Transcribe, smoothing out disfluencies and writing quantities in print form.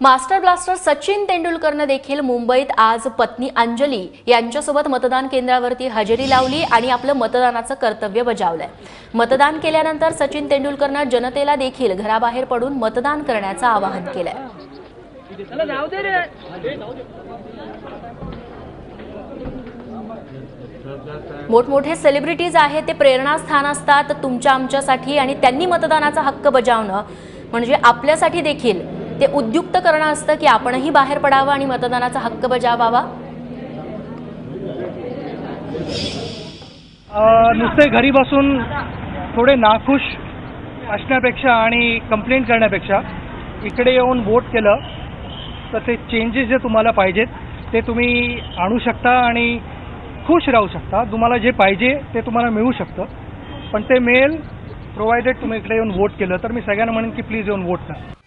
Master blaster Sachin तेंडुलकरने देखील मुंबईत आज पत्नी अंजली यांच्यासोबत मतदान केंद्रावरती हजेरी लावली आणि आपलं मतदानाचं कर्तव्य बजावलंय। मतदान केल्यानंतर सचिन तेंडुलकरने जनतेला देखील घराबाहेर पडून मतदान करण्याचं आवाहन केलंय। मोठमोठे सेलिब्रिटीज आहेत ते प्रेरणास्थान असतात तुमच्या आमच्यासाठी आणि त्यांनी मतदानाचा हक्क बजावणं म्हणजे आपल्यासाठी देखील ते उद्युक्त करणं असतं की आपणही बाहेर पडावं आणि मतदानाचा हक्क बजावावा। नुसते घरी बसून थोडे नाखुश असण्यापेक्षा आणि कंप्लेंट करण्यापेक्षा इकडे येऊन वोट केलं तर ते चेंजेस जे तुम्हाला पाहिजेत ते तुम्ही आणू शकता आणि खुश राहू शकता। तुम्हाला जे पाहिजे ते तुम्हाला मिळू शकतं, पण ते मिळेल प्रोव्हाइडेड तुम्ही इकडे येऊन वोट केलं तर। मी सगळ्यांना म्हणेन की प्लीज येऊन वोट करा।